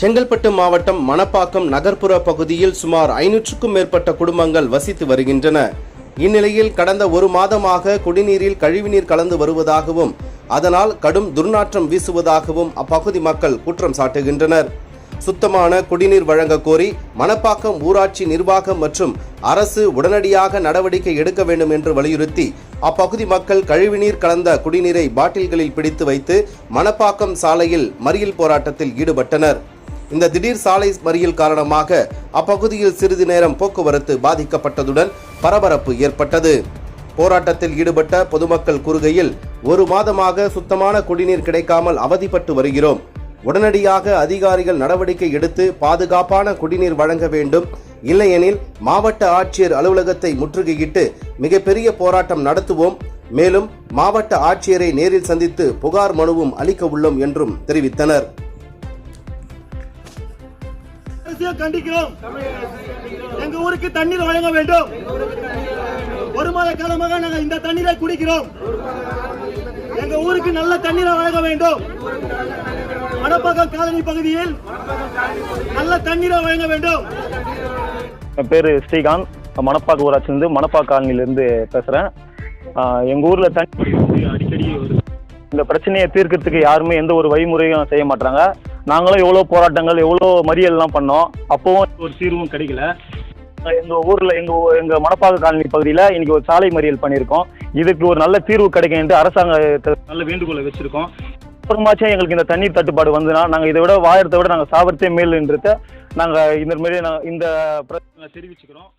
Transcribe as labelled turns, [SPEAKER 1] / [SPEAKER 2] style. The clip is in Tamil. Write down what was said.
[SPEAKER 1] செங்கல்பட்டு மாவட்டம் மணப்பாக்கம் நகர்ப்புற பகுதியில் சுமார் 500க்கும் மேற்பட்ட குடும்பங்கள் வசித்து வருகின்றன. இந்நிலையில் கடந்த ஒரு மாதமாக குடிநீரில் கழிவுநீர் கலந்து வருவதாகவும் அதனால் கடும் துர்நாற்றம் வீசுவதாகவும் அப்பகுதி மக்கள் குற்றம் சாட்டுகின்றனர். சுத்தமான குடிநீர் வழங்க கோரி மணப்பாக்கம் ஊராட்சி நிர்வாகம் மற்றும் அரசு உடனடியாக நடவடிக்கை எடுக்க வேண்டும் என்று வலியுறுத்தி அப்பகுதி மக்கள் கழிவுநீர் கலந்த குடிநீரை பாட்டில்களில் பிடித்து வைத்து மணப்பாக்கம் சாலையில் மறியல் போராட்டத்தில் ஈடுபட்டனர். இந்த திடீர் சாலை மறியல் காரணமாக அப்பகுதியில் சிறிது நேரம் போக்குவரத்து பாதிக்கப்பட்டதுடன் பரபரப்பு ஏற்பட்டது. போராட்டத்தில் ஈடுபட்ட பொதுமக்கள் கூறுகையில், ஒரு மாதமாக சுத்தமான குடிநீர் கிடைக்காமல் அவதிப்பட்டு வருகிறோம். உடனடியாக அதிகாரிகள் நடவடிக்கை எடுத்து பாதுகாப்பான குடிநீர் வழங்க வேண்டும். இல்லையெனில் மாவட்ட ஆட்சியர் அலுவலகத்தை முற்றுகையிட்டு மிகப்பெரிய போராட்டம் நடத்துவோம். மேலும் மாவட்ட ஆட்சியரை நேரில் சந்தித்து புகார் மனுவும் அளிக்க உள்ளோம் என்றும் தெரிவித்தனர்.
[SPEAKER 2] கண்டிக்கிறோம். எங்க ஊருக்கு தண்ணீர் வழங்க வேண்டும். ஒரு மாத காலமாக நாங்கள் இந்த தண்ணீரை குடிக்கிறோம். எங்க ஊருக்கு நல்ல தண்ணீரை வழங்க வேண்டும். மணப்பாக்கம் காலனி பகுதியில் நல்ல தண்ணீரை வழங்க வேண்டும்.
[SPEAKER 3] என் பேரு ஸ்ரீகாந்த். மணப்பாக்கம் ஊராட்சியிலிருந்து மணப்பாக்கம் காலனியிலிருந்து பேசுறேன். எங்க ஊர்ல தண்ணி அடிக்கடி இந்த பிரச்சனையை தீர்க்கிறதுக்கு யாருமே எந்த ஒரு வழிமுறையும் செய்ய மாட்டாங்க. நாங்களும் எவ்வளோ போராட்டங்கள் எவ்வளோ மறியல்லாம் பண்ணோம், அப்பவும் ஒரு தீர்வும் கிடைக்கல. எங்க ஊர்ல எங்க மணப்பாக்கம் காலனி பகுதியில் இன்னைக்கு ஒரு சாலை மறியல் பண்ணியிருக்கோம். இதுக்கு ஒரு நல்ல தீர்வு கிடைக்கும் என்று அரசாங்கத்தை நல்ல வேண்டுகோளை வச்சிருக்கோம். அப்புறமாச்சும் எங்களுக்கு இந்த தண்ணீர் தட்டுப்பாடு வந்துன்னா நாங்கள் இதை விட வாழறதை விட நாங்கள் சாவரத்தே மேல்ன்றத நாங்கள் இந்த மாதிரி இந்த பிரச்சனை தெரிவிச்சுக்கிறோம்.